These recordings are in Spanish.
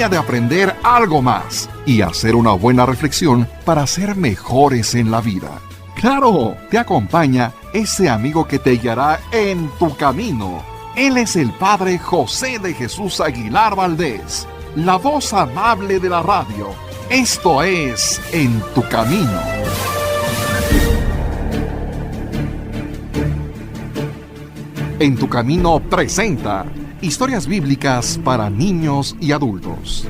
alegría de aprender algo más y hacer una buena reflexión para ser mejores en la vida. ¡Claro! Te acompaña ese amigo que te guiará en tu camino. Él es el Padre José de Jesús Aguilar Valdés, la voz amable de la radio. Esto es En tu Camino. En tu Camino presenta historias bíblicas para niños y adultos.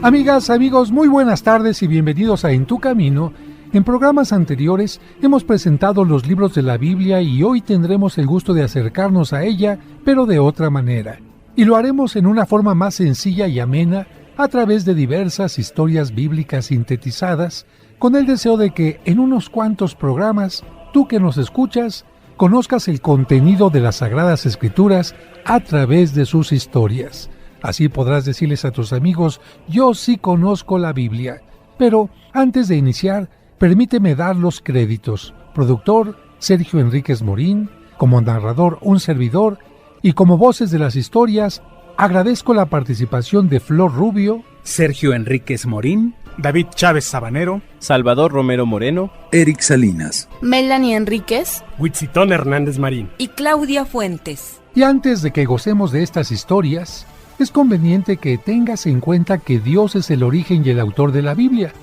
Amigas, amigos, muy buenas tardes y bienvenidos a En tu Camino. En programas anteriores hemos presentado los libros de la Biblia y hoy tendremos el gusto de acercarnos a ella, pero de otra manera. Y lo haremos en una forma más sencilla y amena a través de diversas historias bíblicas sintetizadas, con el deseo de que en unos cuantos programas, tú que nos escuchas, conozcas el contenido de las Sagradas Escrituras a través de sus historias. Así podrás decirles a tus amigos, yo sí conozco la Biblia. Pero antes de iniciar, permíteme dar los créditos. Productor, Sergio Enríquez Morín. Como narrador, un servidor. Y como voces de las historias, agradezco la participación de Flor Rubio, Sergio Enríquez Morín, David Chávez Sabanero, Salvador Romero Moreno, Eric Salinas, Melanie Enríquez, Huitzitón Hernández Marín y Claudia Fuentes. Y antes de que gocemos de estas historias, es conveniente que tengas en cuenta que Dios es el origen y el autor de la Biblia.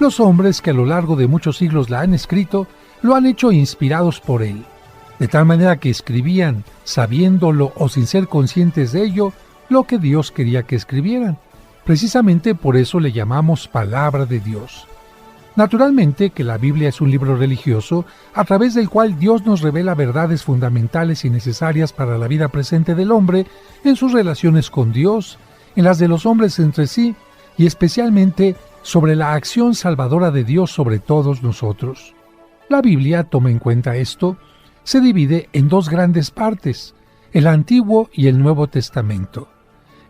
Los hombres que a lo largo de muchos siglos la han escrito, lo han hecho inspirados por Él, de tal manera que escribían, sabiéndolo o sin ser conscientes de ello, lo que Dios quería que escribieran. Precisamente por eso le llamamos Palabra de Dios. Naturalmente que la Biblia es un libro religioso a través del cual Dios nos revela verdades fundamentales y necesarias para la vida presente del hombre en sus relaciones con Dios, en las de los hombres entre sí y especialmente sobre la acción salvadora de Dios sobre todos nosotros. La Biblia toma en cuenta esto, se divide en dos grandes partes, el Antiguo y el Nuevo Testamento.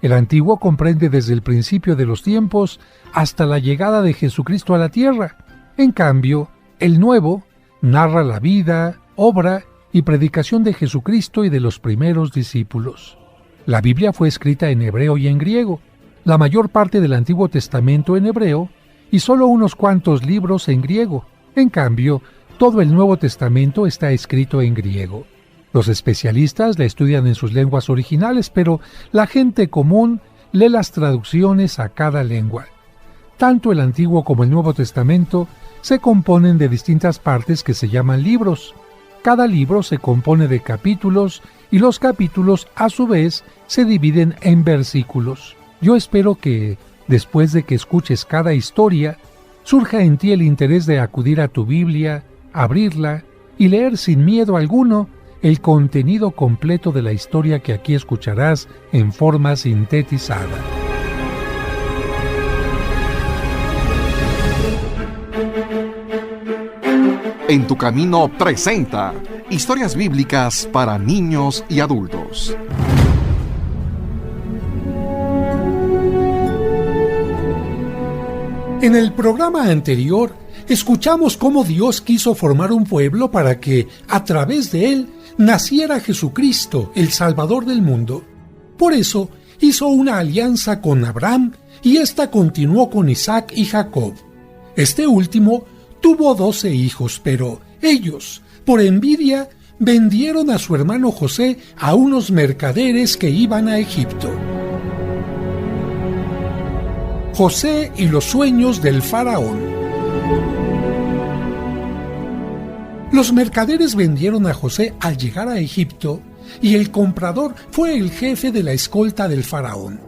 El Antiguo comprende desde el principio de los tiempos hasta la llegada de Jesucristo a la tierra. En cambio, el Nuevo narra la vida, obra y predicación de Jesucristo y de los primeros discípulos. La Biblia fue escrita en hebreo y en griego, la mayor parte del Antiguo Testamento en hebreo y solo unos cuantos libros en griego. En cambio, todo el Nuevo Testamento está escrito en griego. Los especialistas la estudian en sus lenguas originales, pero la gente común lee las traducciones a cada lengua. Tanto el Antiguo como el Nuevo Testamento se componen de distintas partes que se llaman libros. Cada libro se compone de capítulos y los capítulos, a su vez, se dividen en versículos. Yo espero que, después de que escuches cada historia, surja en ti el interés de acudir a tu Biblia, abrirla y leer sin miedo alguno el contenido completo de la historia que aquí escucharás en forma sintetizada. En tu Camino presenta historias bíblicas para niños y adultos. En el programa anterior, escuchamos cómo Dios quiso formar un pueblo para que, a través de él, naciera Jesucristo, el Salvador del mundo. Por eso, hizo una alianza con Abraham y ésta continuó con Isaac y Jacob. Este último tuvo 12 hijos, pero ellos, por envidia, vendieron a su hermano José a unos mercaderes que iban a Egipto. José y los sueños del faraón. Los mercaderes vendieron a José al llegar a Egipto y el comprador fue el jefe de la escolta del faraón.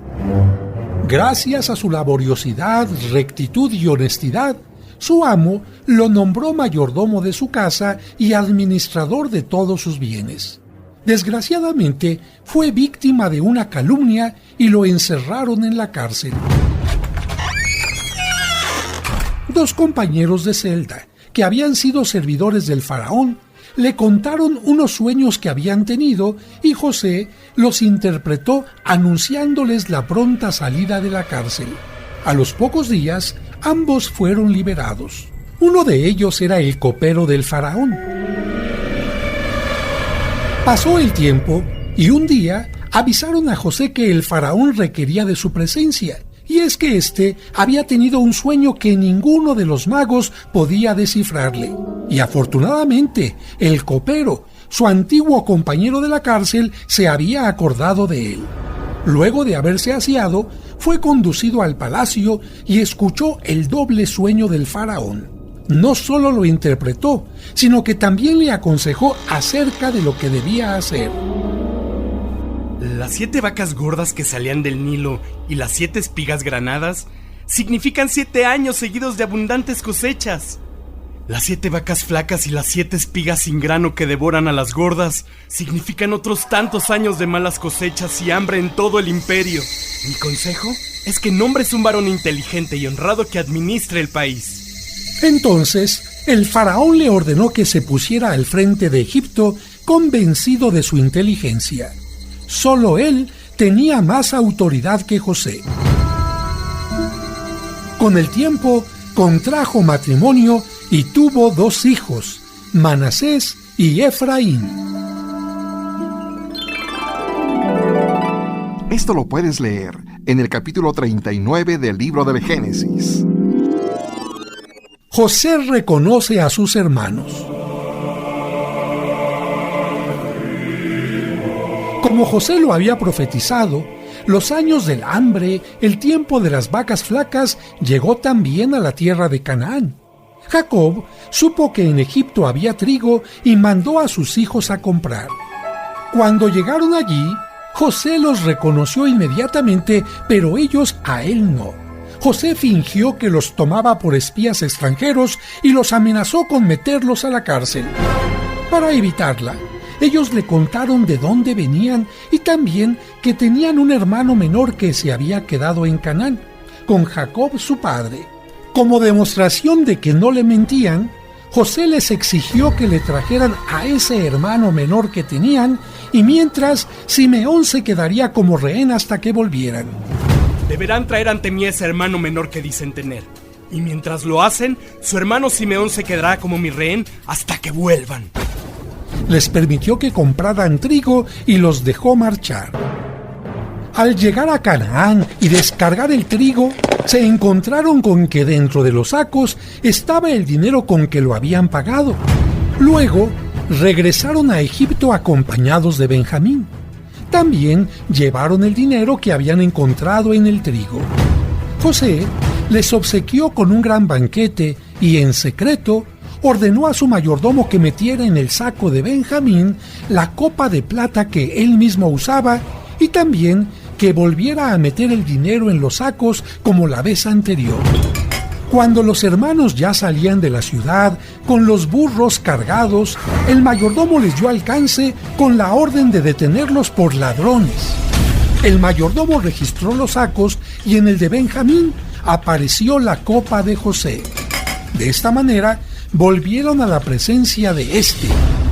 Gracias a su laboriosidad, rectitud y honestidad, su amo lo nombró mayordomo de su casa y administrador de todos sus bienes. Desgraciadamente, fue víctima de una calumnia y lo encerraron en la cárcel. Dos compañeros de celda, que habían sido servidores del faraón, le contaron unos sueños que habían tenido y José los interpretó anunciándoles la pronta salida de la cárcel. A los pocos días, ambos fueron liberados. Uno de ellos era el copero del faraón. Pasó el tiempo y un día avisaron a José que el faraón requería de su presencia, y es que éste había tenido un sueño que ninguno de los magos podía descifrarle. Y afortunadamente, el copero, su antiguo compañero de la cárcel, se había acordado de él. Luego de haberse aseado, fue conducido al palacio y escuchó el doble sueño del faraón. No solo lo interpretó, sino que también le aconsejó acerca de lo que debía hacer. Las 7 vacas gordas que salían del Nilo y las 7 espigas granadas significan 7 años seguidos de abundantes cosechas. Las 7 vacas flacas y las 7 espigas sin grano que devoran a las gordas significan otros tantos años de malas cosechas y hambre en todo el imperio. Mi consejo es que nombres un varón inteligente y honrado que administre el país. Entonces, el faraón le ordenó que se pusiera al frente de Egipto, convencido de su inteligencia. Solo él tenía más autoridad que José. Con el tiempo, contrajo matrimonio y tuvo 2 hijos, Manasés y Efraín. Esto lo puedes leer en el capítulo 39 del libro del Génesis. José reconoce a sus hermanos. Como José lo había profetizado, los años del hambre, el tiempo de las vacas flacas, llegó también a la tierra de Canaán. Jacob supo que en Egipto había trigo y mandó a sus hijos a comprar. Cuando llegaron allí, José los reconoció inmediatamente, pero ellos a él no. José fingió que los tomaba por espías extranjeros y los amenazó con meterlos a la cárcel. Para evitarla, ellos le contaron de dónde venían y también que tenían un hermano menor que se había quedado en Canaán, con Jacob su padre. Como demostración de que no le mentían, José les exigió que le trajeran a ese hermano menor que tenían y mientras Simeón se quedaría como rehén hasta que volvieran. Deberán traer ante mí ese hermano menor que dicen tener. Y mientras lo hacen, su hermano Simeón se quedará como mi rehén hasta que vuelvan. Les permitió que compraran trigo y los dejó marchar. Al llegar a Canaán y descargar el trigo, se encontraron con que dentro de los sacos estaba el dinero con que lo habían pagado. Luego, regresaron a Egipto acompañados de Benjamín. También llevaron el dinero que habían encontrado en el trigo. José les obsequió con un gran banquete y en secreto ordenó a su mayordomo que metiera en el saco de Benjamín la copa de plata que él mismo usaba y también que volviera a meter el dinero en los sacos como la vez anterior. Cuando los hermanos ya salían de la ciudad con los burros cargados, el mayordomo les dio alcance con la orden de detenerlos por ladrones. El mayordomo registró los sacos y en el de Benjamín apareció la copa de José. De esta manera, volvieron a la presencia de éste,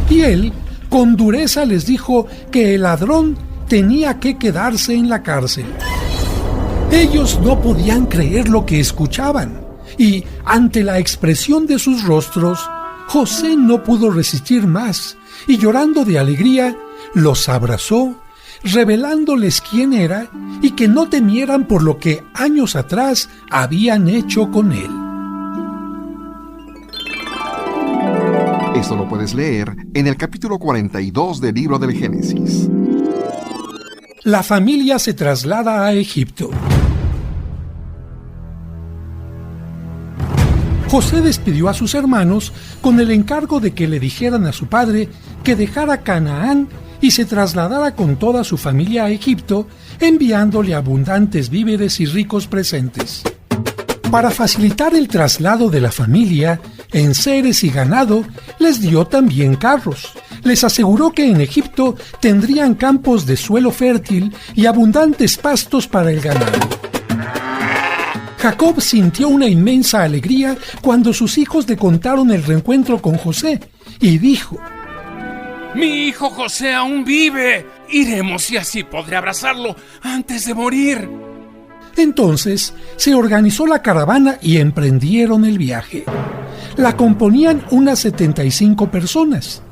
y él, con dureza, les dijo que el ladrón tenía que quedarse en la cárcel. Ellos no podían creer lo que escuchaban. Y, ante la expresión de sus rostros, José no pudo resistir más, y llorando de alegría, los abrazó, revelándoles quién era y que no temieran por lo que años atrás habían hecho con él. Esto lo puedes leer en el capítulo 42 del libro del Génesis. La familia se traslada a Egipto. José despidió a sus hermanos con el encargo de que le dijeran a su padre que dejara Canaán y se trasladara con toda su familia a Egipto, enviándole abundantes víveres y ricos presentes. Para facilitar el traslado de la familia, enseres y ganado, les dio también carros. Les aseguró que en Egipto tendrían campos de suelo fértil y abundantes pastos para el ganado. Jacob sintió una inmensa alegría cuando sus hijos le contaron el reencuentro con José y dijo: Mi hijo José aún vive. Iremos y así podré abrazarlo antes de morir. Entonces se organizó la caravana y emprendieron el viaje. La componían unas 75 personas.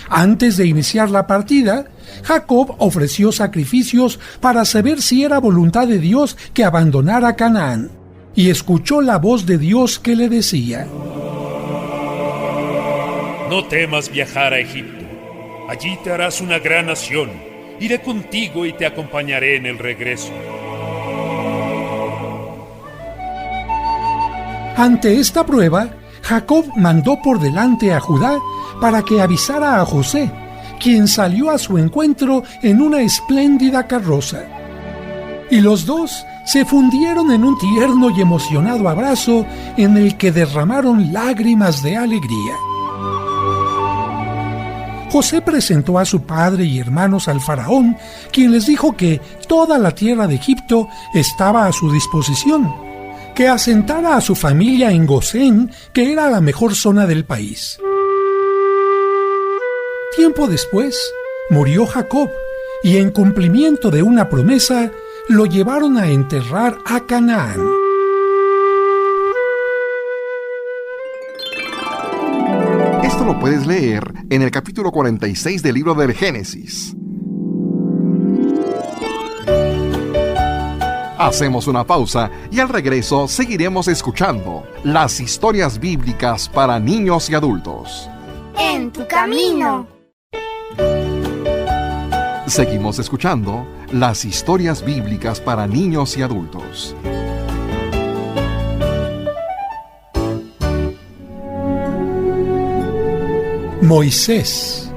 Antes de iniciar la partida, Jacob ofreció sacrificios para saber si era voluntad de Dios que abandonara Canaán, y escuchó la voz de Dios que le decía: No temas viajar a Egipto. Allí te harás una gran nación. Iré contigo y te acompañaré en el regreso. Ante esta prueba, Jacob mandó por delante a Judá para que avisara a José, quien salió a su encuentro en una espléndida carroza. Y los dos se fundieron en un tierno y emocionado abrazo en el que derramaron lágrimas de alegría. José presentó a su padre y hermanos al faraón, quien les dijo que toda la tierra de Egipto estaba a su disposición, que asentara a su familia en Gosén, que era la mejor zona del país. Tiempo después, murió Jacob, y en cumplimiento de una promesa, lo llevaron a enterrar a Canaán. Esto lo puedes leer en el capítulo 46 del libro del Génesis. Hacemos una pausa y al regreso seguiremos escuchando las historias bíblicas para niños y adultos. En tu camino. Seguimos escuchando las historias bíblicas para niños y adultos. Moisés.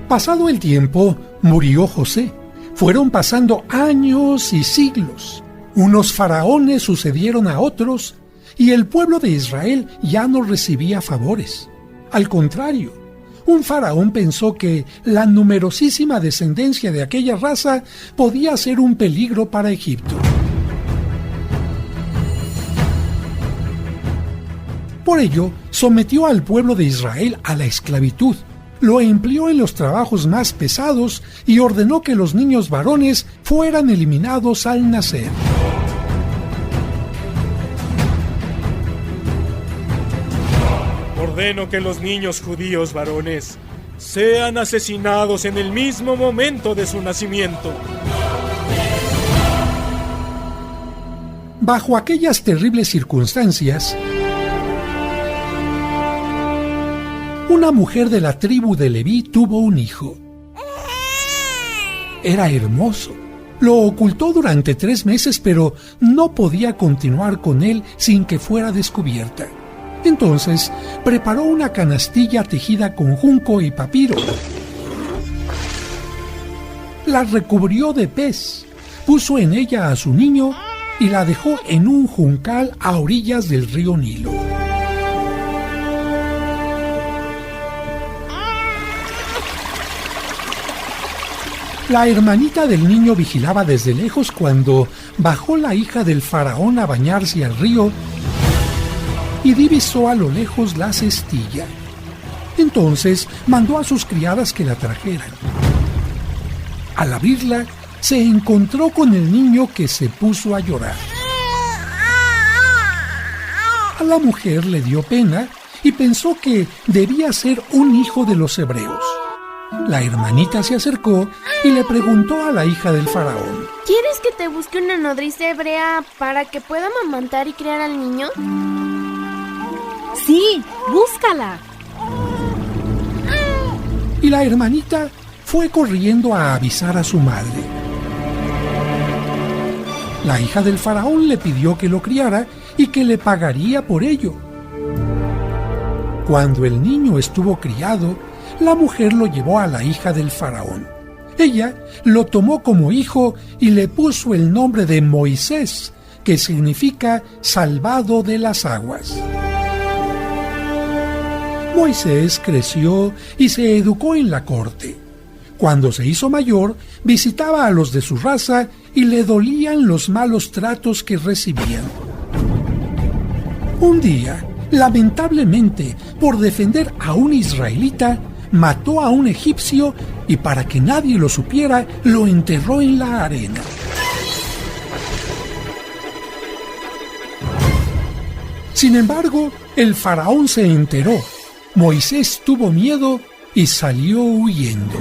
Pasado el tiempo, murió José. Fueron pasando años y siglos. Unos faraones sucedieron a otros, y el pueblo de Israel ya no recibía favores. Al contrario, un faraón pensó que la numerosísima descendencia de aquella raza podía ser un peligro para Egipto. Por ello, sometió al pueblo de Israel a la esclavitud, lo empleó en los trabajos más pesados y ordenó que los niños varones fueran eliminados al nacer. Ordeno que los niños judíos varones sean asesinados en el mismo momento de su nacimiento. Bajo aquellas terribles circunstancias, una mujer de la tribu de Leví tuvo un hijo. Era hermoso. Lo ocultó durante 3 meses, pero no podía continuar con él sin que fuera descubierta. Entonces, preparó una canastilla tejida con junco y papiro. La recubrió de pez, puso en ella a su niño y la dejó en un juncal a orillas del río Nilo. La hermanita del niño vigilaba desde lejos cuando bajó la hija del faraón a bañarse al río y divisó a lo lejos la cestilla. Entonces mandó a sus criadas que la trajeran. Al abrirla, se encontró con el niño, que se puso a llorar. A la mujer le dio pena y pensó que debía ser un hijo de los hebreos. La hermanita se acercó y le preguntó a la hija del faraón: ¿Quieres que te busque una nodriza hebrea para que pueda amamantar y criar al niño? Sí, búscala. Y la hermanita fue corriendo a avisar a su madre. La hija del faraón le pidió que lo criara y que le pagaría por ello. Cuando el niño estuvo criado, la mujer lo llevó a la hija del faraón. Ella lo tomó como hijo y le puso el nombre de Moisés, que significa salvado de las aguas. Moisés creció y se educó en la corte. Cuando se hizo mayor, visitaba a los de su raza y le dolían los malos tratos que recibían. Un día, Lamentablemente, por defender a un israelita, mató a un egipcio y para que nadie lo supiera, lo enterró en la arena. Sin embargo, el faraón se enteró. Moisés tuvo miedo y salió huyendo.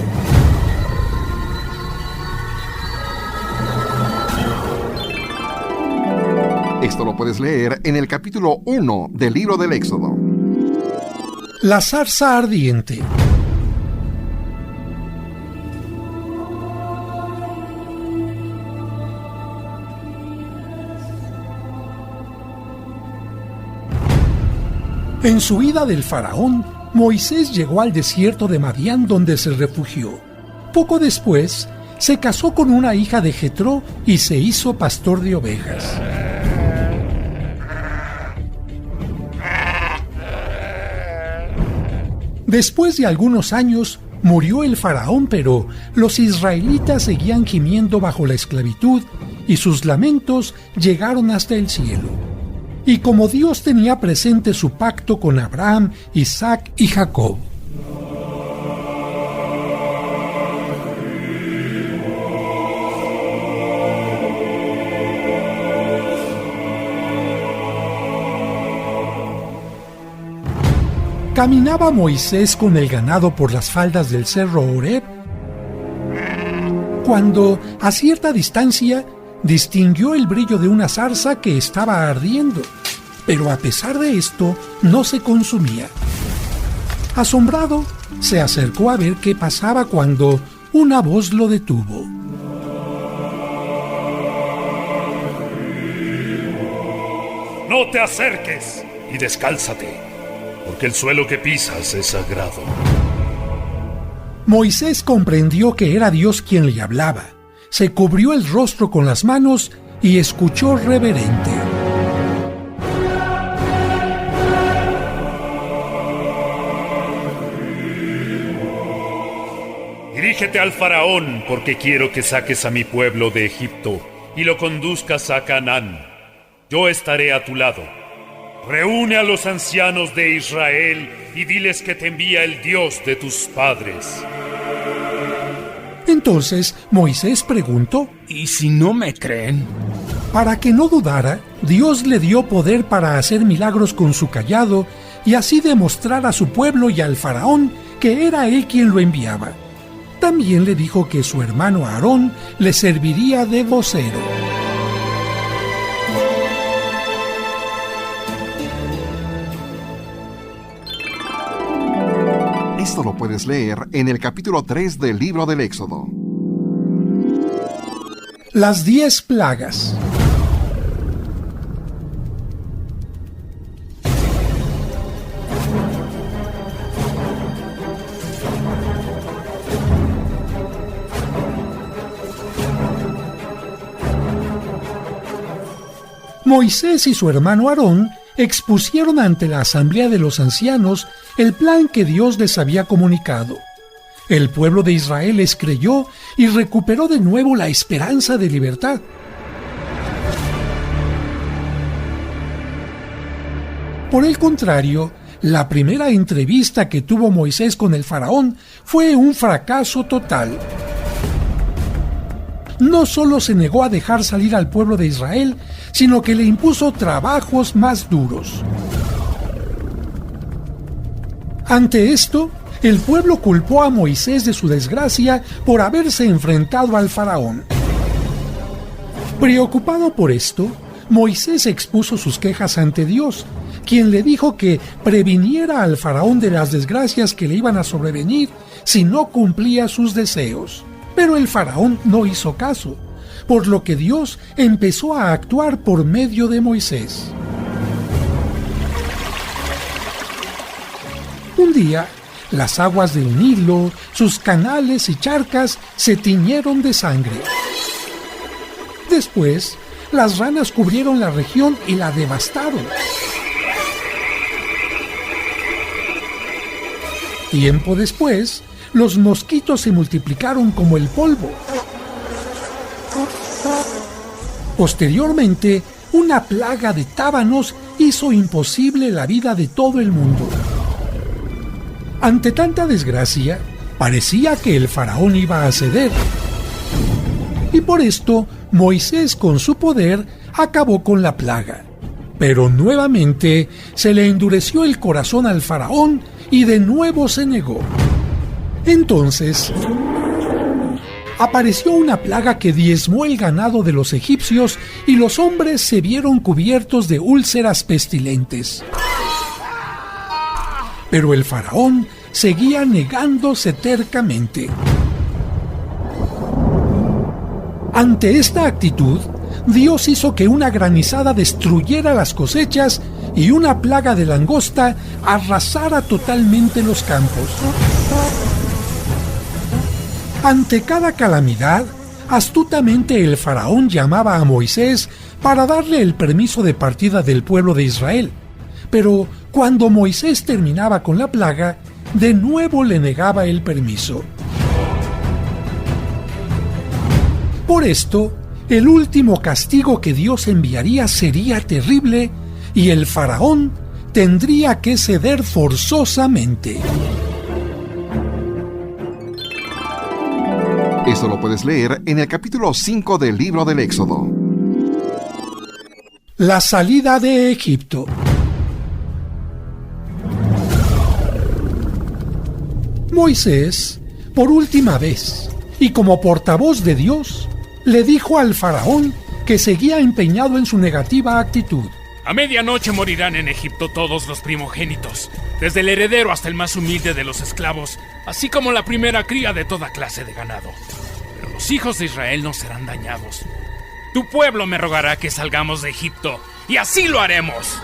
Esto lo puedes leer en el capítulo 1 del libro del Éxodo. La zarza ardiente. En su huida del faraón, Moisés llegó al desierto de Madián donde se refugió. Poco después, se casó con una hija de Jetró y se hizo pastor de ovejas. Después de algunos años, murió el faraón, pero los israelitas seguían gimiendo bajo la esclavitud y sus lamentos llegaron hasta el cielo. Y como Dios tenía presente su pacto con Abraham, Isaac y Jacob, caminaba Moisés con el ganado por las faldas del cerro Horeb, cuando, a cierta distancia, distinguió el brillo de una zarza que estaba ardiendo, pero a pesar de esto, no se consumía. Asombrado, se acercó a ver qué pasaba cuando una voz lo detuvo. No te acerques y descálzate, porque el suelo que pisas es sagrado. Moisés comprendió que era Dios quien le hablaba. Se cubrió el rostro con las manos y escuchó reverente. Dirígete al faraón, porque quiero que saques a mi pueblo de Egipto y lo conduzcas a Canaán. Yo estaré a tu lado. Reúne a los ancianos de Israel y diles que te envía el Dios de tus padres. Entonces Moisés preguntó: ¿y si no me creen? Para que no dudara, Dios le dio poder para hacer milagros con su cayado y así demostrar a su pueblo y al faraón que era él quien lo enviaba. También le dijo que su hermano Aarón le serviría de vocero. Esto lo puedes leer en el capítulo 3 del libro del Éxodo. Las 10 plagas. Moisés y su hermano Aarón expusieron ante la asamblea de los ancianos el plan que Dios les había comunicado. El pueblo de Israel les creyó y recuperó de nuevo la esperanza de libertad. Por el contrario, la primera entrevista que tuvo Moisés con el faraón fue un fracaso total. No solo se negó a dejar salir al pueblo de Israel, sino que le impuso trabajos más duros. Ante esto, el pueblo culpó a Moisés de su desgracia por haberse enfrentado al faraón. Preocupado por esto, Moisés expuso sus quejas ante Dios, quien le dijo que previniera al faraón de las desgracias que le iban a sobrevenir si no cumplía sus deseos. Pero el faraón no hizo caso, por lo que Dios empezó a actuar por medio de Moisés. Un día, las aguas del Nilo, sus canales y charcas se tiñeron de sangre. Después, las ranas cubrieron la región y la devastaron. Tiempo después, los mosquitos se multiplicaron como el polvo. Posteriormente, una plaga de tábanos hizo imposible la vida de todo el mundo. Ante tanta desgracia, parecía que el faraón iba a ceder. Y por esto, Moisés con su poder acabó con la plaga. Pero nuevamente se le endureció el corazón al faraón y de nuevo se negó. Entonces, apareció una plaga que diezmó el ganado de los egipcios y los hombres se vieron cubiertos de úlceras pestilentes. Pero el faraón seguía negándose tercamente. Ante esta actitud, Dios hizo que una granizada destruyera las cosechas y una plaga de langosta arrasara totalmente los campos. Ante cada calamidad, astutamente el faraón llamaba a Moisés para darle el permiso de partida del pueblo de Israel. Pero cuando Moisés terminaba con la plaga, de nuevo le negaba el permiso. Por esto, el último castigo que Dios enviaría sería terrible y el faraón tendría que ceder forzosamente. Esto lo puedes leer en el capítulo 5 del libro del Éxodo. La salida de Egipto. Moisés, por última vez, y como portavoz de Dios, le dijo al faraón que seguía empeñado en su negativa actitud. A medianoche morirán en Egipto todos los primogénitos, desde el heredero hasta el más humilde de los esclavos, así como la primera cría de toda clase de ganado. Pero los hijos de Israel no serán dañados. Tu pueblo me rogará que salgamos de Egipto, y así lo haremos.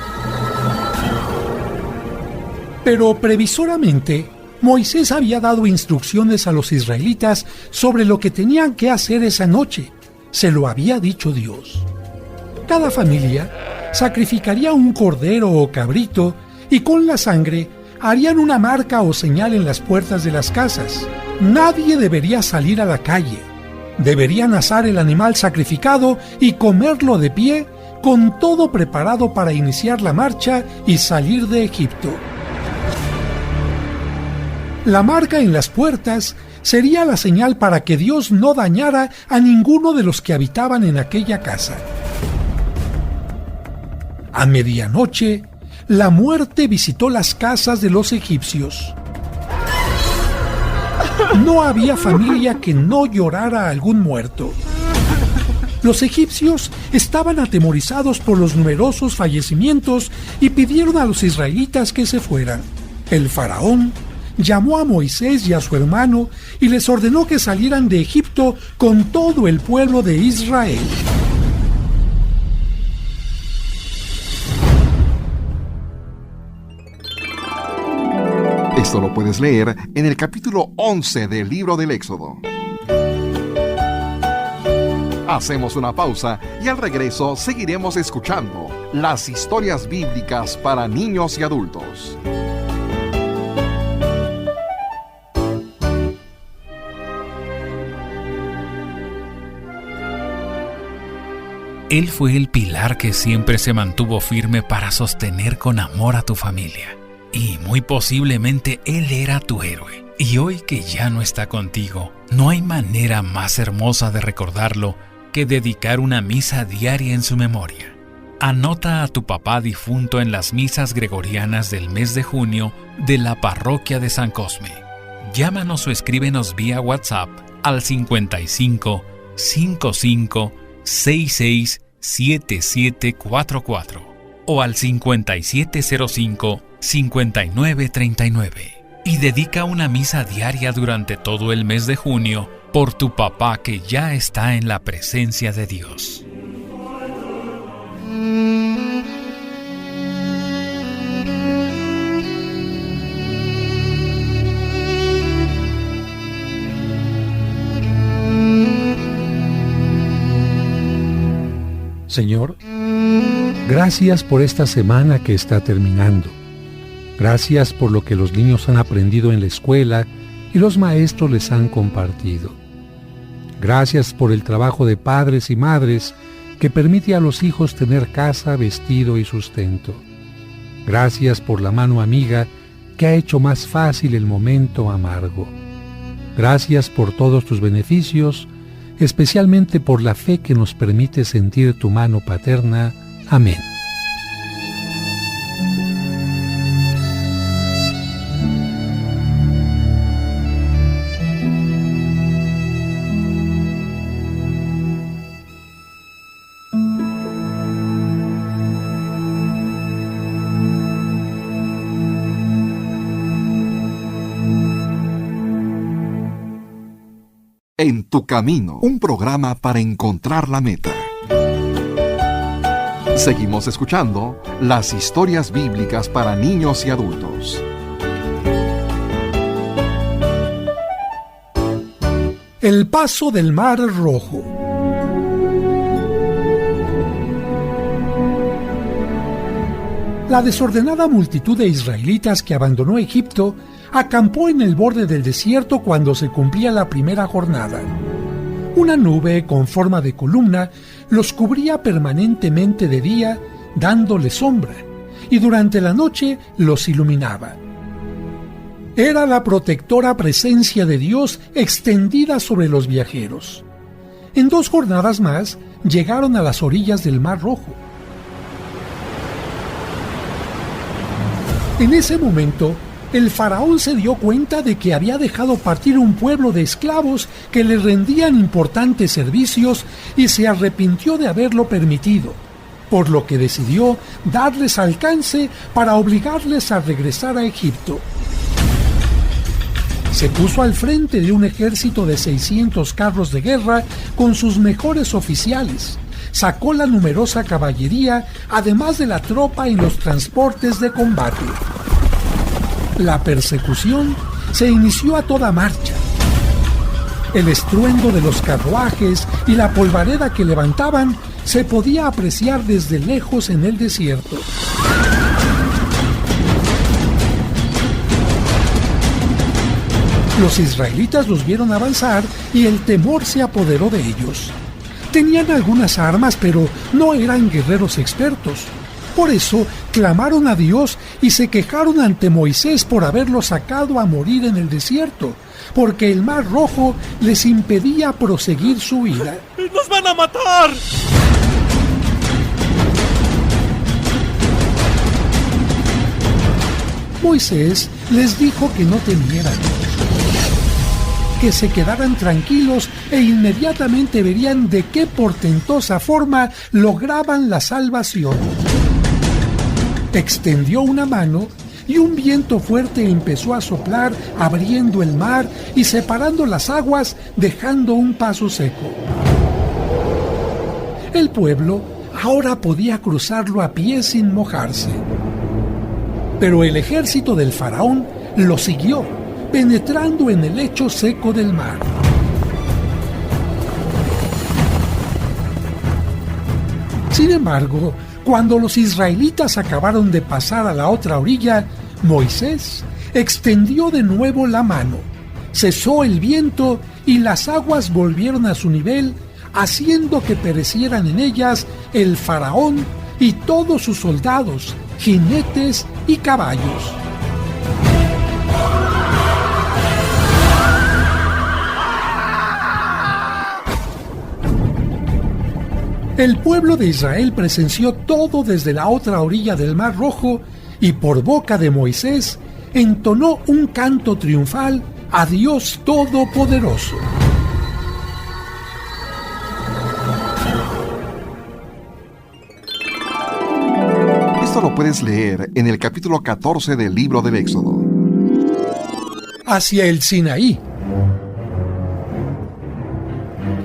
Pero previsoramente, Moisés había dado instrucciones a los israelitas sobre lo que tenían que hacer esa noche. Se lo había dicho Dios. Cada familia sacrificaría un cordero o cabrito y con la sangre harían una marca o señal en las puertas de las casas. Nadie debería salir a la calle. Deberían asar el animal sacrificado y comerlo de pie, con todo preparado para iniciar la marcha y salir de Egipto. La marca en las puertas sería la señal para que Dios no dañara a ninguno de los que habitaban en aquella casa. A medianoche, la muerte visitó las casas de los egipcios. No había familia que no llorara a algún muerto. Los egipcios estaban atemorizados por los numerosos fallecimientos y pidieron a los israelitas que se fueran. El faraón llamó a Moisés y a su hermano y les ordenó que salieran de Egipto con todo el pueblo de Israel. Esto lo puedes leer en el capítulo 11 del libro del Éxodo. Hacemos una pausa y al regreso seguiremos escuchando las historias bíblicas para niños y adultos. Él fue el pilar que siempre se mantuvo firme para sostener con amor a tu familia. Y muy posiblemente Él era tu héroe. Y hoy que ya no está contigo, no hay manera más hermosa de recordarlo que dedicar una misa diaria en su memoria. Anota a tu papá difunto en las misas gregorianas del mes de junio de la parroquia de San Cosme. Llámanos o escríbenos vía WhatsApp al 55 55 66 7744 o al 5705 5939 y dedica una misa diaria durante todo el mes de junio por tu papá que ya está en la presencia de Dios. Señor, gracias por esta semana que está terminando. Gracias por lo que los niños han aprendido en la escuela y los maestros les han compartido. Gracias por el trabajo de padres y madres que permite a los hijos tener casa, vestido y sustento. Gracias por la mano amiga que ha hecho más fácil el momento amargo. Gracias por todos tus beneficios, especialmente por la fe que nos permite sentir tu mano paterna. Amén. En tu camino, un programa para encontrar la meta. Seguimos escuchando las historias bíblicas para niños y adultos. El paso del Mar Rojo. La desordenada multitud de israelitas que abandonó Egipto acampó en el borde del desierto cuando se cumplía la primera jornada. Una nube con forma de columna los cubría permanentemente de día, dándoles sombra, y durante la noche los iluminaba. Era la protectora presencia de Dios extendida sobre los viajeros. En 2 jornadas más llegaron a las orillas del Mar Rojo. En ese momento, el faraón se dio cuenta de que había dejado partir un pueblo de esclavos que le rendían importantes servicios y se arrepintió de haberlo permitido, por lo que decidió darles alcance para obligarles a regresar a Egipto. Se puso al frente de un ejército de 600 carros de guerra con sus mejores oficiales. Sacó la numerosa caballería, además de la tropa en los transportes de combate. La persecución se inició a toda marcha. El estruendo de los carruajes y la polvareda que levantaban se podía apreciar desde lejos en el desierto. Los israelitas los vieron avanzar y el temor se apoderó de ellos. Tenían algunas armas, pero no eran guerreros expertos. Por eso clamaron a Dios y se quejaron ante Moisés por haberlos sacado a morir en el desierto, porque el Mar Rojo les impedía proseguir su huida. ¡Nos van a matar! Moisés les dijo que no temieran, que se quedaran tranquilos e inmediatamente verían de qué portentosa forma lograban la salvación. Extendió una mano y un viento fuerte empezó a soplar, abriendo el mar y separando las aguas, dejando un paso seco. El pueblo ahora podía cruzarlo a pie sin mojarse. Pero el ejército del faraón lo siguió, penetrando en el lecho seco del mar. Sin embargo, cuando los israelitas acabaron de pasar a la otra orilla, Moisés extendió de nuevo la mano, cesó el viento y las aguas volvieron a su nivel, haciendo que perecieran en ellas el faraón y todos sus soldados, jinetes y caballos. El pueblo de Israel presenció todo desde la otra orilla del Mar Rojo y por boca de Moisés entonó un canto triunfal a Dios Todopoderoso. Esto lo puedes leer en el capítulo 14 del libro del Éxodo. Hacia el Sinaí.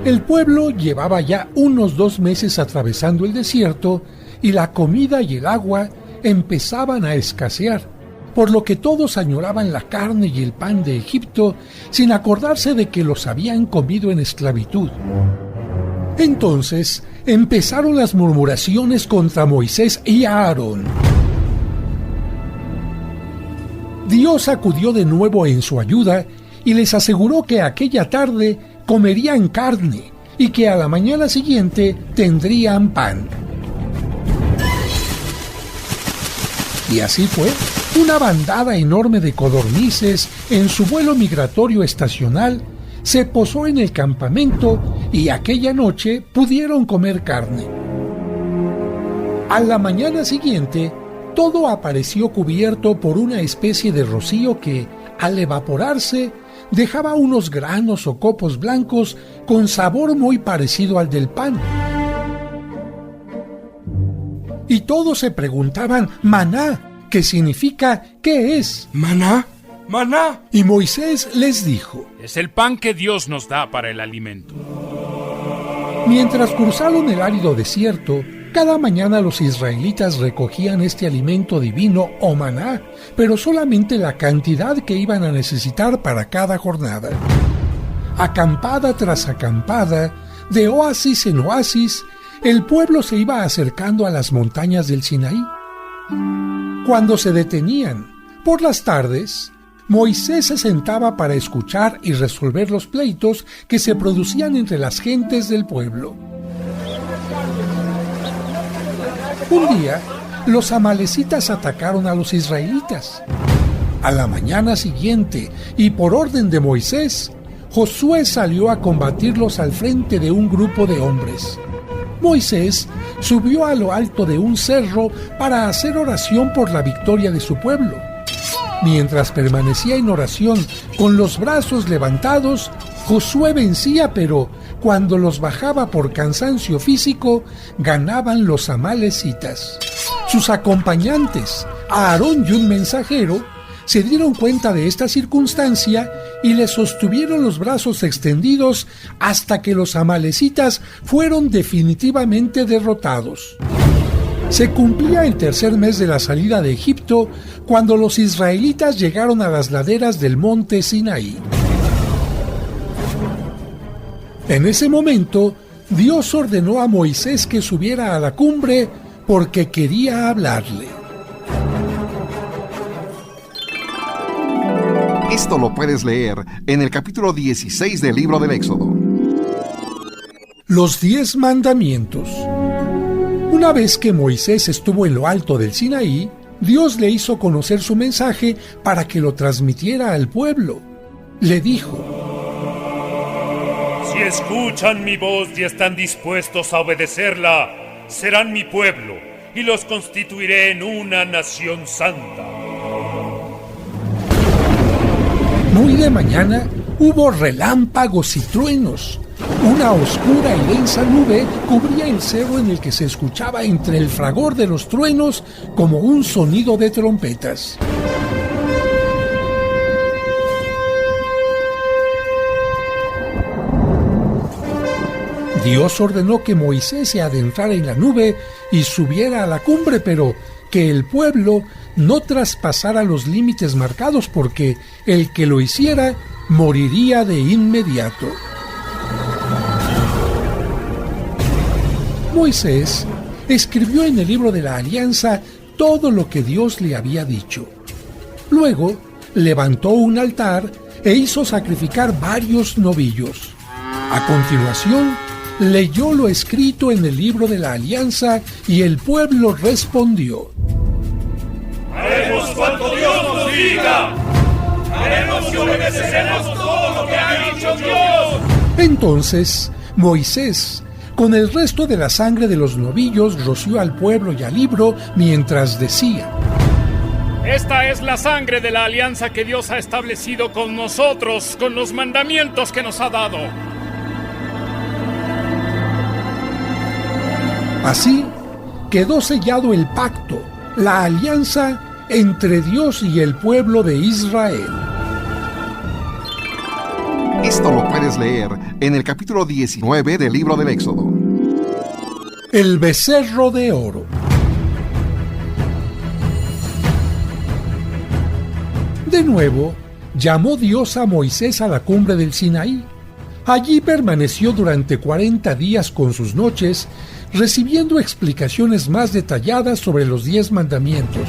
El pueblo llevaba ya unos 2 meses atravesando el desierto y la comida y el agua empezaban a escasear, por lo que todos añoraban la carne y el pan de Egipto sin acordarse de que los habían comido en esclavitud. Entonces empezaron las murmuraciones contra Moisés y Aarón. Dios acudió de nuevo en su ayuda y les aseguró que aquella tarde comerían carne y que a la mañana siguiente tendrían pan. Y así fue. Una bandada enorme de codornices, en su vuelo migratorio estacional, se posó en el campamento y aquella noche pudieron comer carne. A la mañana siguiente, todo apareció cubierto por una especie de rocío que, al evaporarse, dejaba unos granos o copos blancos con sabor muy parecido al del pan. Y todos se preguntaban, maná, que significa, ¿qué es? ¿Maná? ¡Maná! Y Moisés les dijo: es el pan que Dios nos da para el alimento. Mientras cruzaron el árido desierto, cada mañana los israelitas recogían este alimento divino o maná, pero solamente la cantidad que iban a necesitar para cada jornada. Acampada tras acampada, de oasis en oasis, el pueblo se iba acercando a las montañas del Sinaí. Cuando se detenían, por las tardes, Moisés se sentaba para escuchar y resolver los pleitos que se producían entre las gentes del pueblo. Un día, los amalecitas atacaron a los israelitas. A la mañana siguiente, y por orden de Moisés, Josué salió a combatirlos al frente de un grupo de hombres. Moisés subió a lo alto de un cerro para hacer oración por la victoria de su pueblo. Mientras permanecía en oración con los brazos levantados, Josué vencía, pero cuando los bajaba por cansancio físico, ganaban los amalecitas. Sus acompañantes, Aarón y un mensajero, se dieron cuenta de esta circunstancia y le sostuvieron los brazos extendidos hasta que los amalecitas fueron definitivamente derrotados. Se cumplía el tercer mes de la salida de Egipto cuando los israelitas llegaron a las laderas del monte Sinaí. En ese momento, Dios ordenó a Moisés que subiera a la cumbre porque quería hablarle. Esto lo puedes leer en el capítulo 16 del libro del Éxodo. Los 10 mandamientos. Una vez que Moisés estuvo en lo alto del Sinaí, Dios le hizo conocer su mensaje para que lo transmitiera al pueblo. Le dijo: si escuchan mi voz y están dispuestos a obedecerla, serán mi pueblo y los constituiré en una nación santa. Muy de mañana hubo relámpagos y truenos. Una oscura y densa nube cubría el cerro en el que se escuchaba entre el fragor de los truenos como un sonido de trompetas. Dios ordenó que Moisés se adentrara en la nube y subiera a la cumbre, pero que el pueblo no traspasara los límites marcados, porque el que lo hiciera moriría de inmediato. Moisés escribió en el libro de la Alianza todo lo que Dios le había dicho. Luego levantó un altar e hizo sacrificar varios novillos. A continuación, leyó lo escrito en el libro de la Alianza y el pueblo respondió: ¡haremos cuanto Dios nos diga! ¡Haremos y obedeceremos todo lo que ha dicho Dios! Entonces, Moisés, con el resto de la sangre de los novillos, roció al pueblo y al libro mientras decía: esta es la sangre de la alianza que Dios ha establecido con nosotros, con los mandamientos que nos ha dado. Así quedó sellado el pacto, la alianza entre Dios y el pueblo de Israel. Esto lo puedes leer en el capítulo 19 del libro del Éxodo. El becerro de oro. De nuevo, llamó Dios a Moisés a la cumbre del Sinaí. Allí permaneció durante 40 días con sus noches, recibiendo explicaciones más detalladas sobre los 10 mandamientos.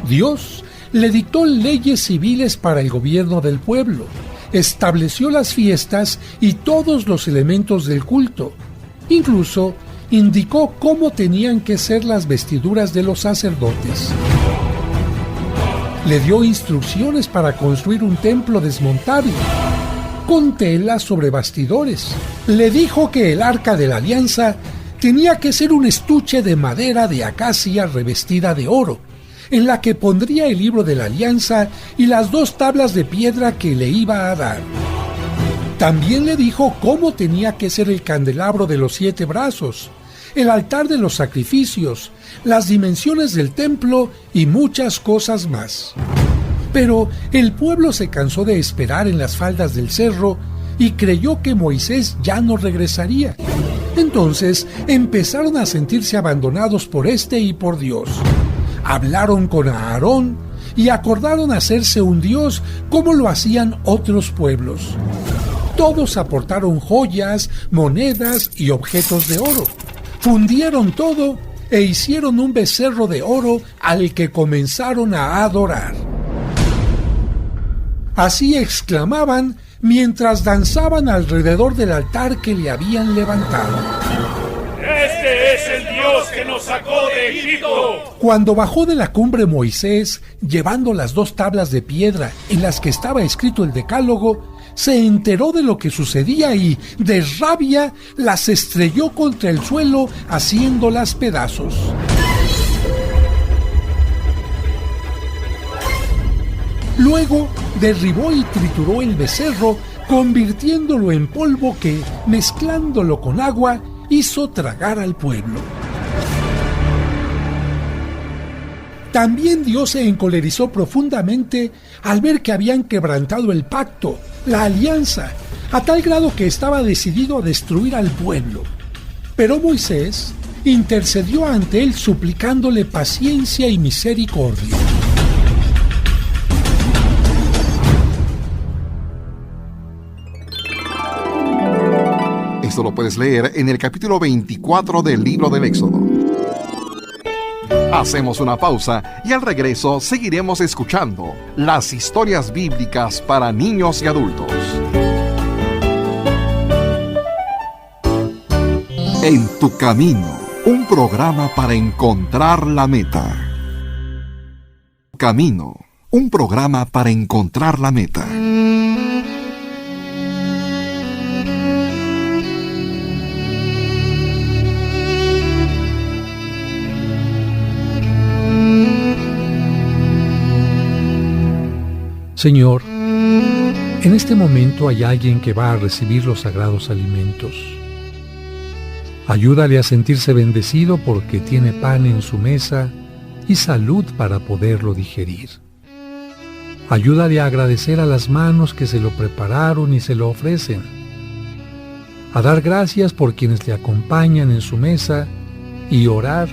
Dios le dictó leyes civiles para el gobierno del pueblo, estableció las fiestas y todos los elementos del culto. Incluso indicó cómo tenían que ser las vestiduras de los sacerdotes. Le dio instrucciones para construir un templo desmontable, con telas sobre bastidores. Le dijo que el Arca de la Alianza tenía que ser un estuche de madera de acacia revestida de oro, en la que pondría el libro de la alianza y las 2 tablas de piedra que le iba a dar. También le dijo cómo tenía que ser el candelabro de los 7 brazos, el altar de los sacrificios, las dimensiones del templo y muchas cosas más. Pero el pueblo se cansó de esperar en las faldas del cerro y creyó que Moisés ya no regresaría. Entonces empezaron a sentirse abandonados por este y por Dios. Hablaron con Aarón y acordaron hacerse un dios como lo hacían otros pueblos. Todos aportaron joyas, monedas y objetos de oro. Fundieron todo e hicieron un becerro de oro al que comenzaron a adorar. Así exclamaban mientras danzaban alrededor del altar que le habían levantado. ¡Este es el Dios que nos sacó de Egipto! Cuando bajó de la cumbre Moisés, llevando las 2 tablas de piedra en las que estaba escrito el decálogo, se enteró de lo que sucedía y, de rabia, las estrelló contra el suelo, haciéndolas pedazos. Luego derribó y trituró el becerro, convirtiéndolo en polvo que, mezclándolo con agua, hizo tragar al pueblo. También Dios se encolerizó profundamente al ver que habían quebrantado el pacto, la alianza, a tal grado que estaba decidido a destruir al pueblo. Pero Moisés intercedió ante él suplicándole paciencia y misericordia. Esto lo puedes leer en el capítulo 24 del libro del Éxodo. Hacemos una pausa y al regreso seguiremos escuchando las historias bíblicas para niños y adultos. En tu camino, un programa para encontrar la meta. Camino, un programa para encontrar la meta. Señor, en este momento hay alguien que va a recibir los sagrados alimentos. Ayúdale a sentirse bendecido porque tiene pan en su mesa y salud para poderlo digerir. Ayúdale a agradecer a las manos que se lo prepararon y se lo ofrecen. A dar gracias por quienes le acompañan en su mesa y orar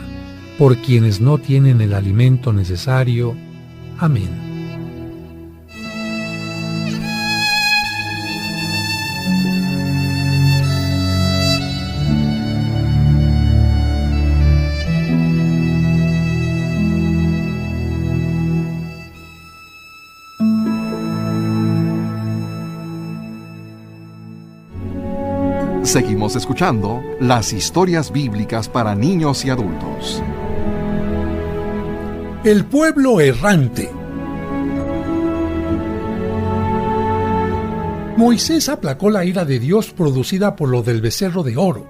por quienes no tienen el alimento necesario. Amén. Seguimos escuchando las historias bíblicas para niños y adultos. El pueblo errante. Moisés aplacó la ira de Dios producida por lo del becerro de oro.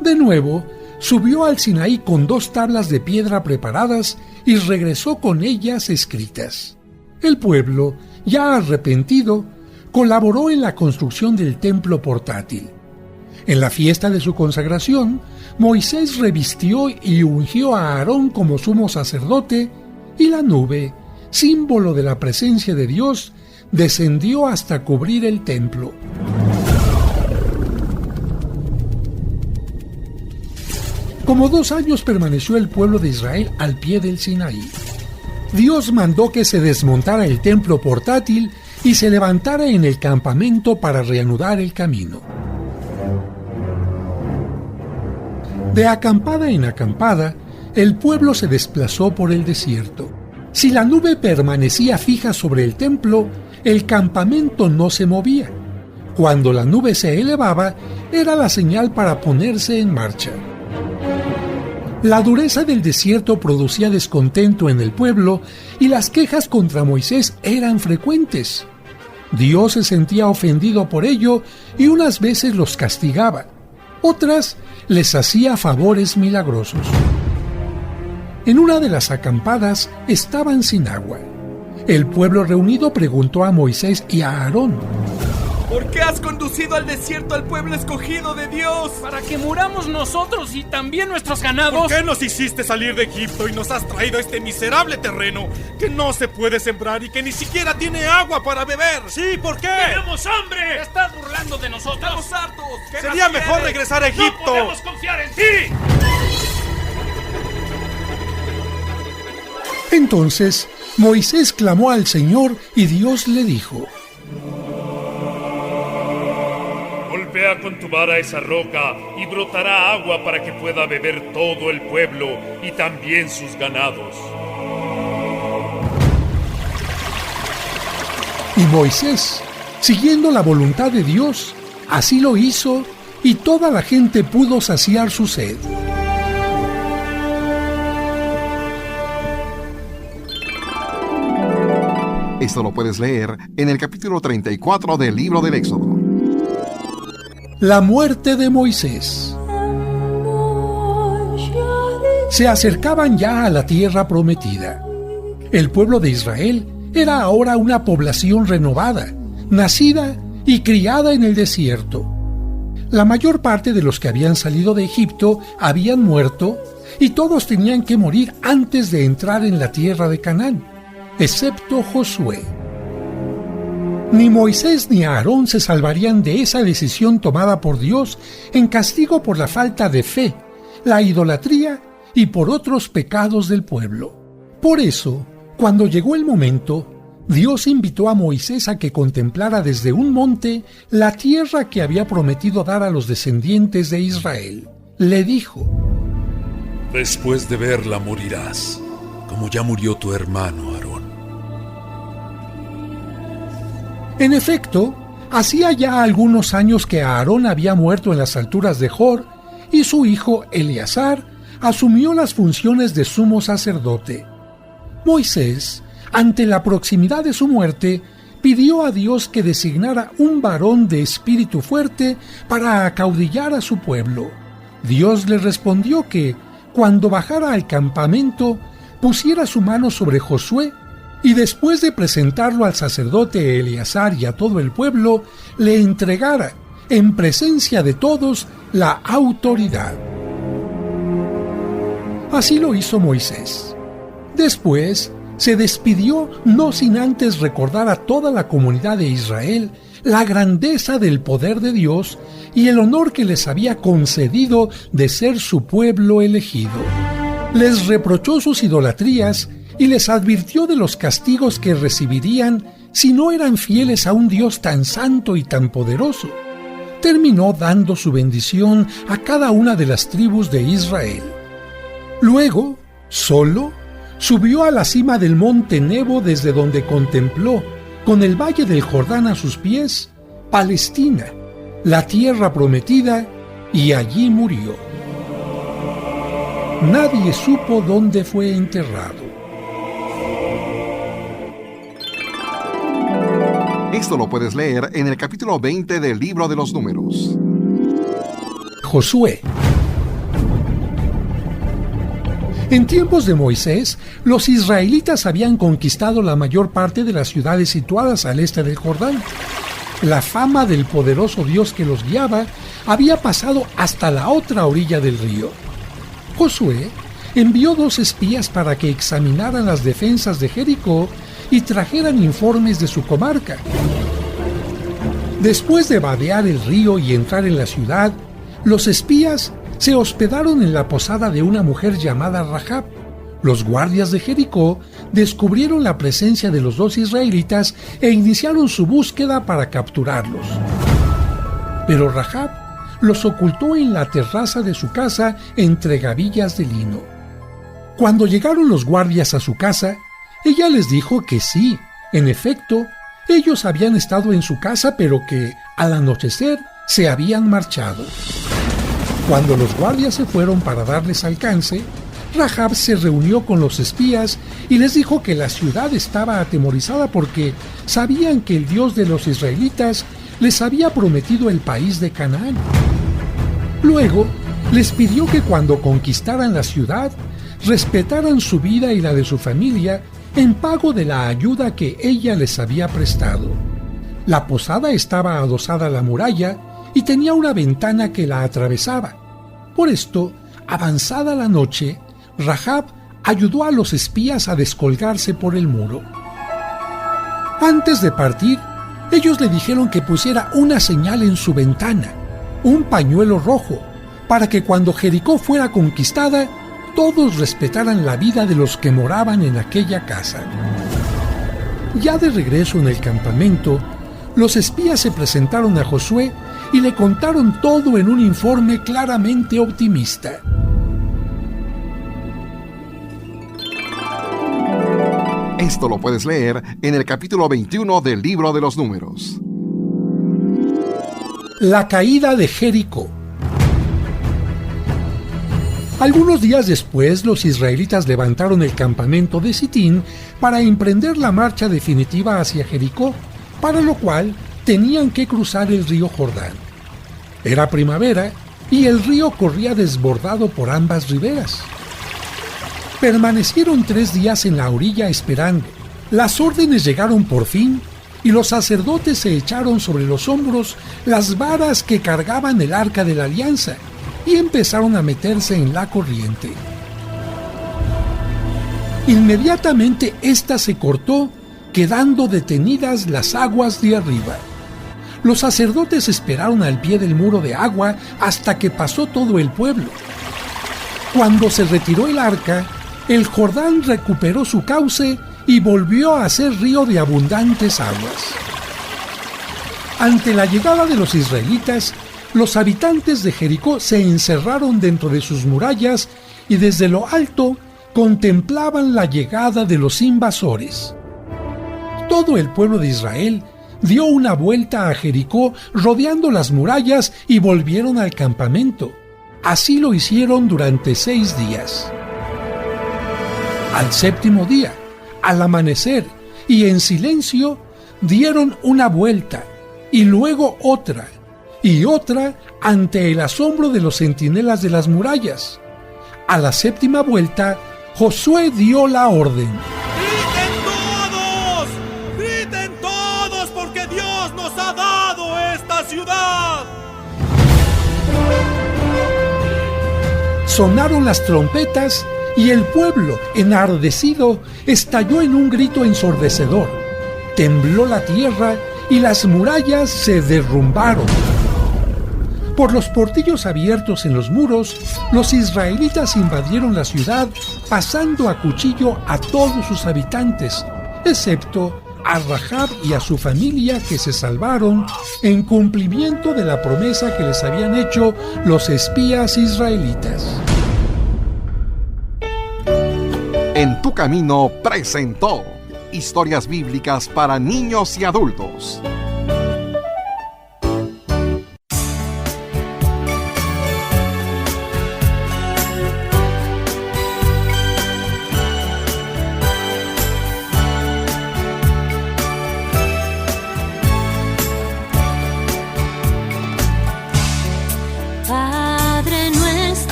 De nuevo, subió al Sinaí con 2 tablas de piedra preparadas y regresó con ellas escritas. El pueblo, ya arrepentido, colaboró en la construcción del templo portátil. En la fiesta de su consagración, Moisés revistió y ungió a Aarón como sumo sacerdote, y la nube, símbolo de la presencia de Dios, descendió hasta cubrir el templo. Como 2 años permaneció el pueblo de Israel al pie del Sinaí. Dios mandó que se desmontara el templo portátil y se levantara en el campamento para reanudar el camino. De acampada en acampada, el pueblo se desplazó por el desierto. Si la nube permanecía fija sobre el templo, el campamento no se movía. Cuando la nube se elevaba, era la señal para ponerse en marcha. La dureza del desierto producía descontento en el pueblo y las quejas contra Moisés eran frecuentes. Dios se sentía ofendido por ello y unas veces los castigaba, otras les hacía favores milagrosos. En una de las acampadas estaban sin agua. El pueblo reunido preguntó a Moisés y a Aarón: ¿por qué has conducido al desierto al pueblo escogido de Dios? Para que muramos nosotros y también nuestros ganados. ¿Por qué nos hiciste salir de Egipto y nos has traído a este miserable terreno que no se puede sembrar y que ni siquiera tiene agua para beber? Sí, ¿por qué? ¡Tenemos hambre! ¡Te estás burlando de nosotros! ¡Estamos hartos! Sería mejor regresar a Egipto. ¡No podemos confiar en ti! Entonces Moisés clamó al Señor y Dios le dijo: golpea con tu vara esa roca y brotará agua para que pueda beber todo el pueblo y también sus ganados. Y Moisés, siguiendo la voluntad de Dios, así lo hizo y toda la gente pudo saciar su sed. Esto lo puedes leer en el capítulo 34 del libro del Éxodo. La muerte de Moisés. Se acercaban ya a la tierra prometida. El pueblo de Israel era ahora una población renovada, nacida y criada en el desierto. La mayor parte de los que habían salido de Egipto habían muerto y todos tenían que morir antes de entrar en la tierra de Canaán, excepto Josué. Ni Moisés ni Aarón se salvarían de esa decisión tomada por Dios en castigo por la falta de fe, la idolatría y por otros pecados del pueblo. Por eso, cuando llegó el momento, Dios invitó a Moisés a que contemplara desde un monte la tierra que había prometido dar a los descendientes de Israel. Le dijo: después de verla morirás, como ya murió tu hermano Aarón. En efecto, hacía ya algunos años que Aarón había muerto en las alturas de Hor y su hijo Eleazar asumió las funciones de sumo sacerdote. Moisés, ante la proximidad de su muerte, pidió a Dios que designara un varón de espíritu fuerte para acaudillar a su pueblo. Dios le respondió que, cuando bajara al campamento, pusiera su mano sobre Josué y después de presentarlo al sacerdote Eleazar y a todo el pueblo, le entregara, en presencia de todos, la autoridad. Así lo hizo Moisés. Después se despidió, no sin antes recordar a toda la comunidad de Israel la grandeza del poder de Dios y el honor que les había concedido de ser su pueblo elegido. Les reprochó sus idolatrías y les advirtió de los castigos que recibirían si no eran fieles a un Dios tan santo y tan poderoso. Terminó dando su bendición a cada una de las tribus de Israel. Luego, solo, subió a la cima del monte Nebo desde donde contempló, con el valle del Jordán a sus pies, Palestina, la tierra prometida, y allí murió. Nadie supo dónde fue enterrado. Esto lo puedes leer en el capítulo 20 del libro de los Números. Josué. En tiempos de Moisés, los israelitas habían conquistado la mayor parte de las ciudades situadas al este del Jordán. La fama del poderoso Dios que los guiaba había pasado hasta la otra orilla del río. Josué envió 2 espías para que examinaran las defensas de Jericó y trajeran informes de su comarca. Después de vadear el río y entrar en la ciudad, los espías se hospedaron en la posada de una mujer llamada Rahab. Los guardias de Jericó descubrieron la presencia de los 2 israelitas e iniciaron su búsqueda para capturarlos. Pero Rahab los ocultó en la terraza de su casa entre gavillas de lino. Cuando llegaron los guardias a su casa, ella les dijo que sí, en efecto, Ellos habían estado en su casa, pero que al anochecer se habían marchado. Cuando los guardias se fueron para darles alcance, Rahab se reunió con los espías y les dijo que la ciudad estaba atemorizada porque sabían que el Dios de los israelitas les había prometido el país de Canaán. Luego, les pidió que cuando conquistaran la ciudad, respetaran su vida y la de su familia en pago de la ayuda que ella les había prestado. La posada estaba adosada a la muralla y tenía una ventana que la atravesaba. Por esto, avanzada la noche, Rahab ayudó a los espías a descolgarse por el muro. Antes de partir, ellos le dijeron que pusiera una señal en su ventana, un pañuelo rojo, para que cuando Jericó fuera conquistada, todos respetaran la vida de los que moraban en aquella casa. Ya de regreso en el campamento, los espías se presentaron a Josué y le contaron todo en un informe claramente optimista. Esto lo puedes leer en el capítulo 21 del Libro de los Números. La caída de Jericó. Algunos días después, los israelitas levantaron el campamento de Sitín para emprender la marcha definitiva hacia Jericó, para lo cual tenían que cruzar el río Jordán. Era primavera y el río corría desbordado por ambas riberas. Permanecieron 3 días en la orilla esperando. Las órdenes llegaron por fin y los sacerdotes se echaron sobre los hombros las varas que cargaban el arca de la alianza y empezaron a meterse en la corriente. Inmediatamente ésta se cortó, quedando detenidas las aguas de arriba. Los sacerdotes esperaron al pie del muro de agua hasta que pasó todo el pueblo. Cuando se retiró el arca, el Jordán recuperó su cauce y volvió a ser río de abundantes aguas. Ante la llegada de los israelitas, los habitantes de Jericó se encerraron dentro de sus murallas y desde lo alto contemplaban la llegada de los invasores. Todo el pueblo de Israel dio una vuelta a Jericó rodeando las murallas y volvieron al campamento. Así lo hicieron durante 6 días. Al 7º día, al amanecer y en silencio, dieron una vuelta y luego otra y otra ante el asombro de los centinelas de las murallas. A la 7ª vuelta, Josué dio la orden. ¡Griten todos, porque Dios nos ha dado esta ciudad! Sonaron las trompetas y el pueblo, enardecido, estalló en un grito ensordecedor. Tembló la tierra y las murallas se derrumbaron. Por los portillos abiertos en los muros, los israelitas invadieron la ciudad, pasando a cuchillo a todos sus habitantes, excepto a Rahab y a su familia, que se salvaron en cumplimiento de la promesa que les habían hecho los espías israelitas. En tu Camino presentó historias bíblicas para niños y adultos.